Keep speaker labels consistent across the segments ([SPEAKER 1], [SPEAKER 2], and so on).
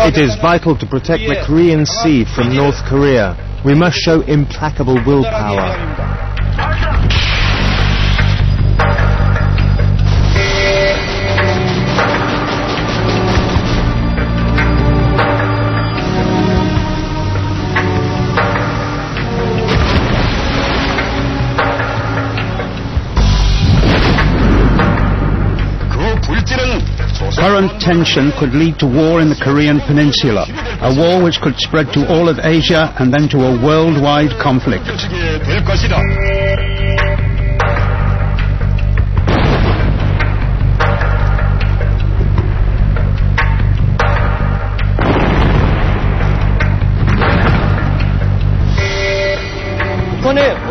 [SPEAKER 1] It is vital to protect the Korean Sea from North Korea. We must show implacable willpower.
[SPEAKER 2] Current tension could lead to war in the Korean Peninsula, a war which could spread to all of Asia and then to a worldwide conflict.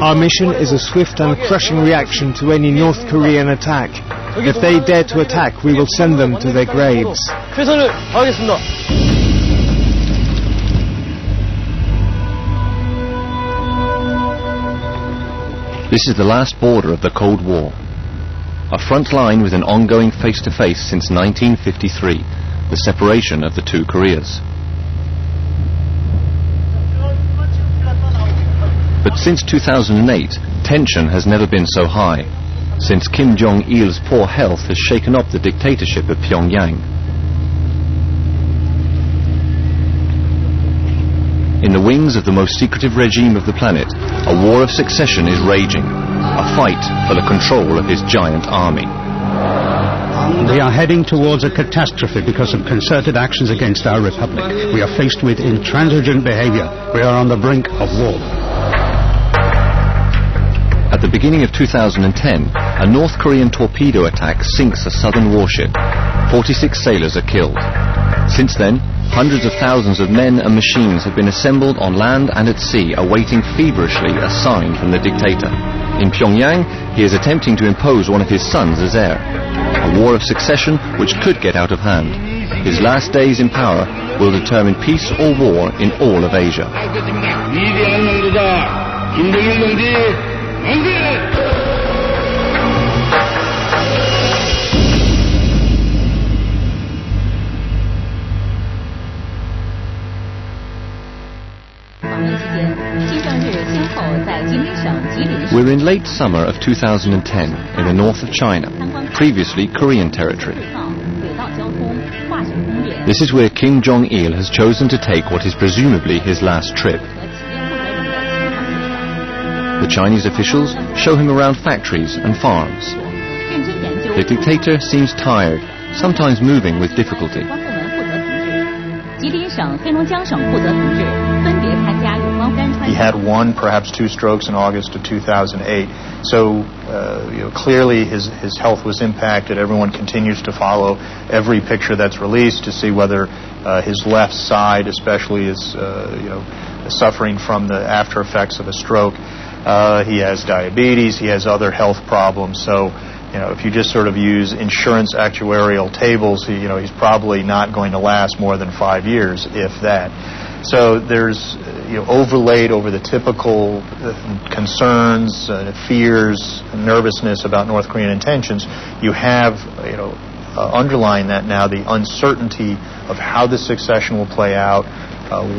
[SPEAKER 1] Our mission is a swift and crushing reaction to any North Korean attack. If they dare to attack, we will send them to their graves.
[SPEAKER 3] This is the last border of the Cold War. A front line with an ongoing face-to-face since 1953, the separation of the two Koreas. But since 2008, tension has never been so high, since Kim Jong-Il's poor health has shaken up the dictatorship of Pyongyang. In the wings of the most secretive regime of the planet, a war of succession is raging, a fight for the control of his giant army.
[SPEAKER 2] We are heading towards a catastrophe because of concerted actions against our republic. We are faced with intransigent behavior. We are on the brink of war.
[SPEAKER 3] At the beginning of 2010, a North Korean torpedo attack sinks a southern warship. 46 sailors are killed. Since then, hundreds of thousands of men and machines have been assembled on land and at sea, awaiting feverishly a sign from the dictator. In Pyongyang, he is attempting to impose one of his sons as heir. A war of succession which could get out of hand. His last days in power will determine peace or war in all of Asia. We're in late summer of 2010 in the north of China, previously Korean territory. This is where Kim Jong-Il has chosen to take what is presumably his last trip. The Chinese officials show him around factories and farms. The dictator seems tired, sometimes moving with difficulty.
[SPEAKER 4] He had one, perhaps two strokes in August of 2008. So clearly his health was impacted. Everyone continues to follow every picture that's released to see whether his left side especially is suffering from the after effects of a stroke. He has diabetes, he has other health problems, so if you just sort of use insurance actuarial tables, he's probably not going to last more than 5 years, if that. So there's overlaid over the typical concerns, fears, nervousness about North Korean intentions, you have underlying that now the uncertainty of how the succession will play out,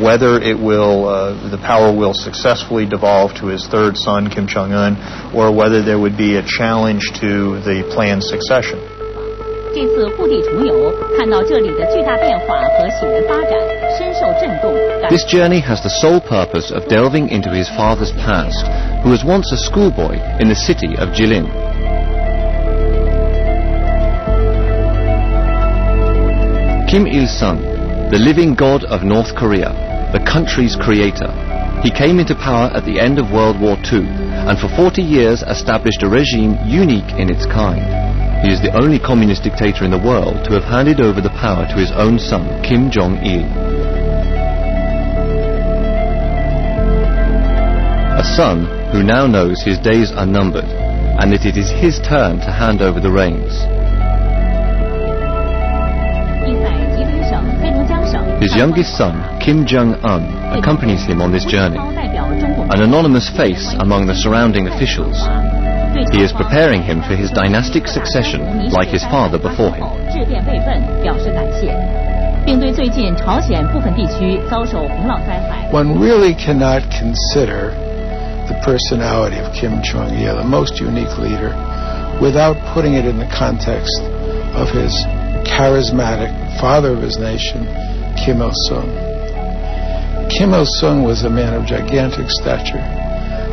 [SPEAKER 4] whether it will, the power will successfully devolve to his third son, Kim Jong-un, or whether there would be a challenge to the planned succession.
[SPEAKER 3] This journey has the sole purpose of delving into his father's past, who was once a schoolboy in the city of Jilin. Kim Il-sung, the living god of North Korea, the country's creator. He came into power at the end of World War II and for 40 years established a regime unique in its kind. He is the only communist dictator in the world to have handed over the power to his own son, Kim Jong-Il. A son who now knows his days are numbered and that it is his turn to hand over the reins. His youngest son, Kim Jong-un, accompanies him on this journey, an anonymous face among the surrounding officials. He is preparing him for his dynastic succession like his father before him.
[SPEAKER 5] 并对最近朝鲜部分地区遭受洪涝灾害。
[SPEAKER 6] One really cannot consider the personality of Kim Jong-Il, a most unique leader, without putting it in the context of his charismatic father of his nation, Kim Il-sung. Kim Il-sung was a man of gigantic stature,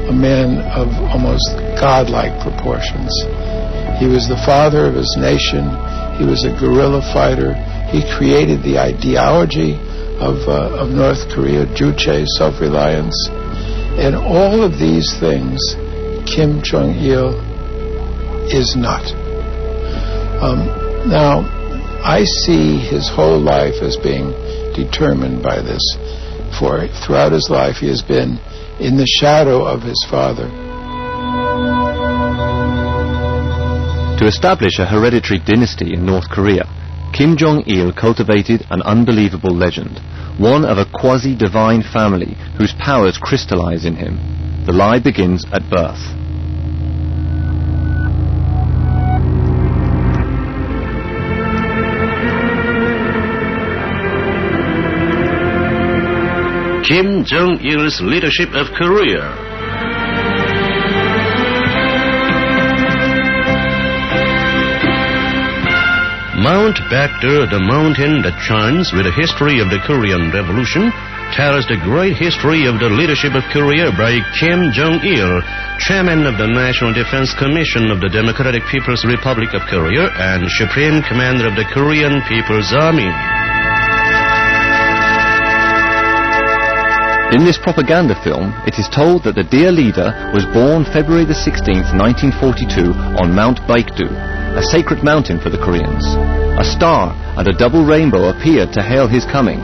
[SPEAKER 6] a man of almost godlike proportions. He was the father of his nation. He was a guerrilla fighter. He created the ideology of North Korea, Juche, self-reliance. And all of these things, Kim Jong-il is not. Now, I see his whole life as being determined by this. For throughout his life, he has been in the shadow of his father.
[SPEAKER 3] To establish a hereditary dynasty in North Korea, Kim Jong-il cultivated an unbelievable legend, one of a quasi-divine family whose powers crystallize in him. The lie begins at birth.
[SPEAKER 7] Kim Jong-il's leadership of Korea. Mount Baekdu, the mountain that chimes with the history of the Korean Revolution, tells the great history of the leadership of Korea by Kim Jong-il, chairman of the National Defense Commission of the Democratic People's Republic of Korea and supreme commander of the Korean People's Army.
[SPEAKER 3] In this propaganda film, it is told that the dear leader was born February the 16th, 1942 on Mount Baekdu, a sacred mountain for the Koreans. A star and a double rainbow appeared to hail his coming.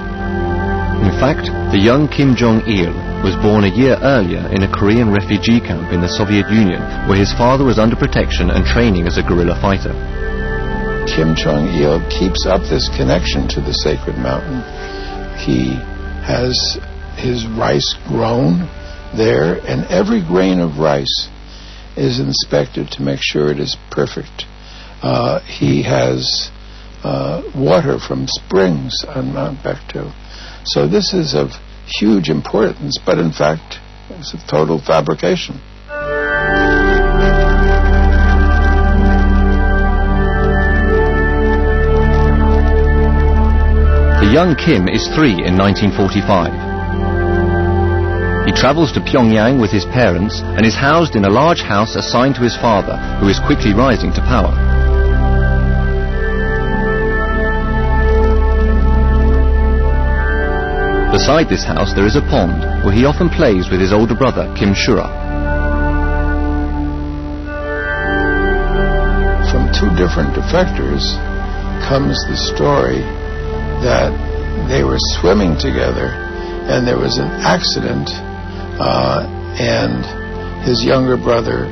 [SPEAKER 3] In fact, the young Kim Jong-il was born a year earlier in a Korean refugee camp in the Soviet Union, where his father was under protection and training as a guerrilla fighter.
[SPEAKER 6] Kim Jong-il keeps up this connection to the sacred mountain. He has his rice grown there, and every grain of rice is inspected to make sure it is perfect. He has water from springs on Mount Baekdu. So this is of huge importance, but in fact, it's a total fabrication.
[SPEAKER 3] The young Kim is 3 in 1945. He travels to Pyongyang with his parents and is housed in a large house assigned to his father, who is quickly rising to power. Beside this house there is a pond where he often plays with his older brother, Kim Shura.
[SPEAKER 6] From two different defectors comes the story that they were swimming together and there was an accident and his younger brother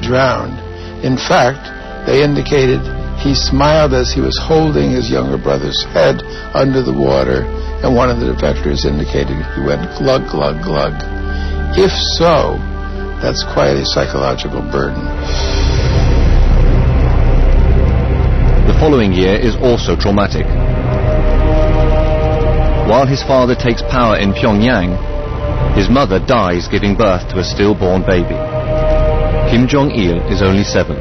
[SPEAKER 6] drowned. In fact, they indicated he smiled as he was holding his younger brother's head under the water, and one of the defectors indicated he went glug, glug, glug. If so, that's quite a psychological burden.
[SPEAKER 3] The following year is also traumatic. While his father takes power in Pyongyang, his mother dies giving birth to a stillborn baby. Kim Jong-il is only 7.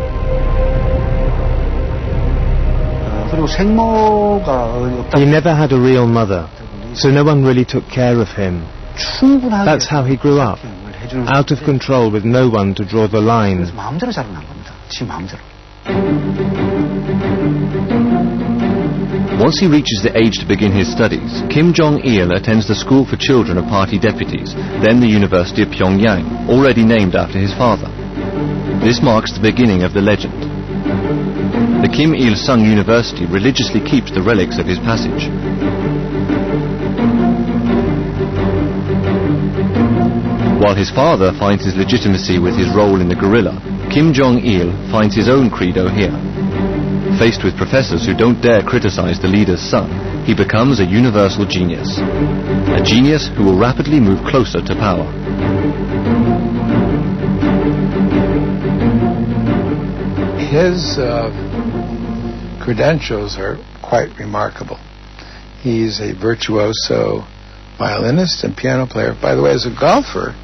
[SPEAKER 1] He never had a real mother, so no one really took care of him. That's how he grew up, out of control with no one to draw the line.
[SPEAKER 3] Once he reaches the age to begin his studies, Kim Jong-il attends the School for Children of Party Deputies, then the University of Pyongyang, already named after his father. This marks the beginning of the legend. The Kim Il-sung University religiously keeps the relics of his passage. While his father finds his legitimacy with his role in the guerrilla, Kim Jong-il finds his own credo here. Faced with professors who don't dare criticize the leader's son, he becomes a universal genius. A genius who will rapidly move closer to power.
[SPEAKER 6] His credentials are quite remarkable. He's a virtuoso violinist and piano player. By the way, as a golfer,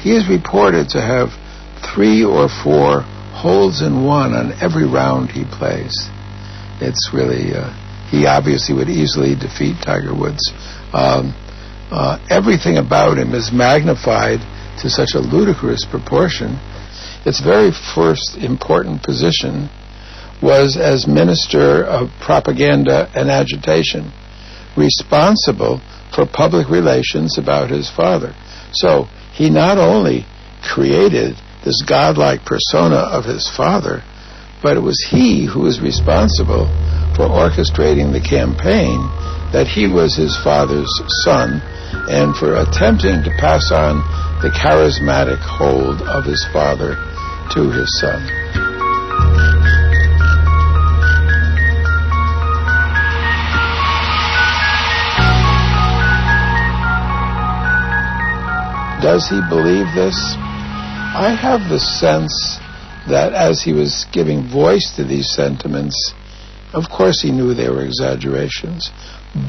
[SPEAKER 6] he is reported to have 3 or 4 holes in one on every round he plays. It's really, he obviously would easily defeat Tiger Woods. Everything about him is magnified to such a ludicrous proportion. Its very first important position was as Minister of Propaganda and Agitation, responsible for public relations about his father. So he not only created this godlike persona of his father, but it was he who was responsible for orchestrating the campaign that he was his father's son, and for attempting to pass on the charismatic hold of his father to his son. Does he believe this? I have the sense that as he was giving voice to these sentiments, of course he knew they were exaggerations,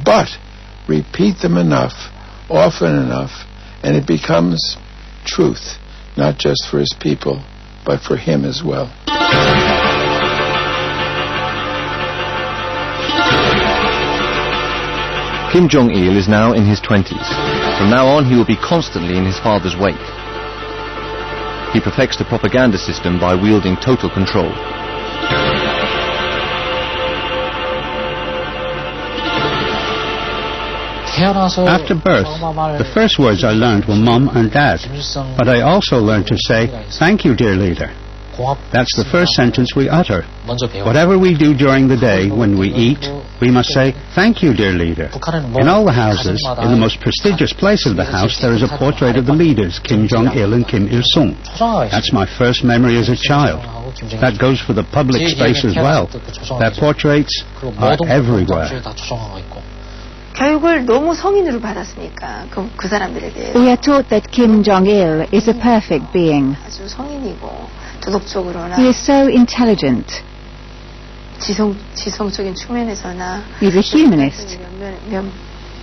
[SPEAKER 6] but repeat them enough, often enough, and it becomes truth, not just for his people, but for him as well.
[SPEAKER 3] Kim Jong-Il is now in his 20s. From now on, he will be constantly in his father's wake. He perfects the propaganda system by wielding total control.
[SPEAKER 2] After birth, the first words I learned were Mom and Dad, but I also learned to say, "Thank you, dear leader." That's the first sentence we utter. Whatever we do during the day, when we eat, we must say, "Thank you, dear leader." In all the houses, in the most prestigious place of the house, there is a portrait of the leaders, Kim Jong-Il and Kim Il-sung. That's my first memory as a child. That goes for the public space as well. Their portraits are everywhere.
[SPEAKER 8] 교육을 너무 성인으로 받았으니까 그 사람들에 대해
[SPEAKER 9] We are taught that Kim Jong-il is a perfect being.
[SPEAKER 8] 아주 성인이고 도덕적으로나
[SPEAKER 9] He is so intelligent.
[SPEAKER 8] 지성적인 측면에서나
[SPEAKER 9] He's a humanist.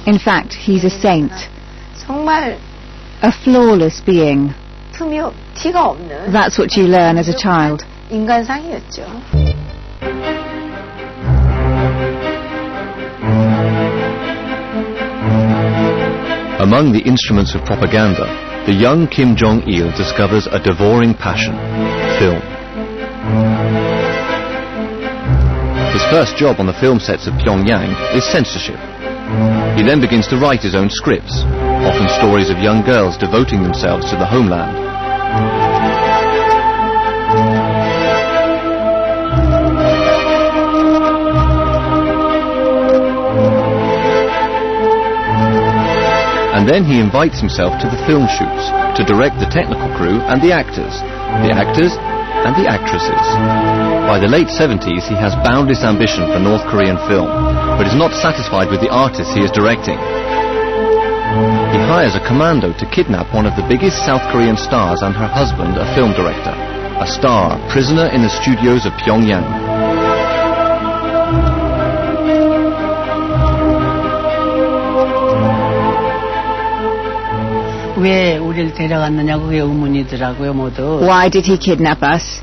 [SPEAKER 9] In fact, he's a saint.
[SPEAKER 8] 정말
[SPEAKER 9] A flawless being.
[SPEAKER 8] 티가 없는
[SPEAKER 9] That's what you learn as a child.
[SPEAKER 8] 인간상이었죠.
[SPEAKER 3] Among the instruments of propaganda, the young Kim Jong-il discovers a devouring passion, film. His first job on the film sets of Pyongyang is censorship. He then begins to write his own scripts, often stories of young girls devoting themselves to the homeland. And then he invites himself to the film shoots to direct the technical crew and the actors and the actresses. By the late 70s, he has boundless ambition for North Korean film, but is not satisfied with the artists he is directing. He hires a commando to kidnap one of the biggest South Korean stars and her husband, a film director, a star prisoner in the studios of Pyongyang.
[SPEAKER 10] 왜 우리를 데려갔느냐 그게 의문이더라고요 모두.
[SPEAKER 9] Why did he kidnap us?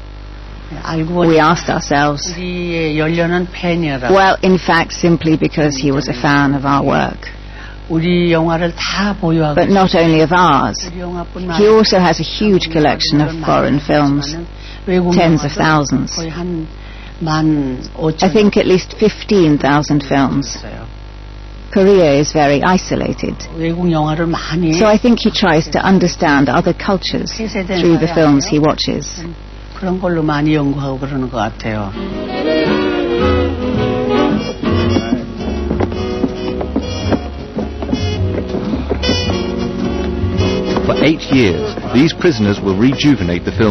[SPEAKER 9] We asked ourselves.
[SPEAKER 10] 우리의 열렬한 팬이라고.
[SPEAKER 9] Well, in fact, simply because he was a fan of our work.
[SPEAKER 10] 우리 영화를 다 보유하고.
[SPEAKER 9] But not only of ours. He also has a huge collection of foreign films, tens of thousands. I think at least 15,000 films. Korea is very isolated. So I think he tries to understand other cultures through the films he watches.
[SPEAKER 10] 그런 걸로 많이 연구하고 그러는 것 같아요.
[SPEAKER 3] For 8 years, these prisoners will rejuvenate the film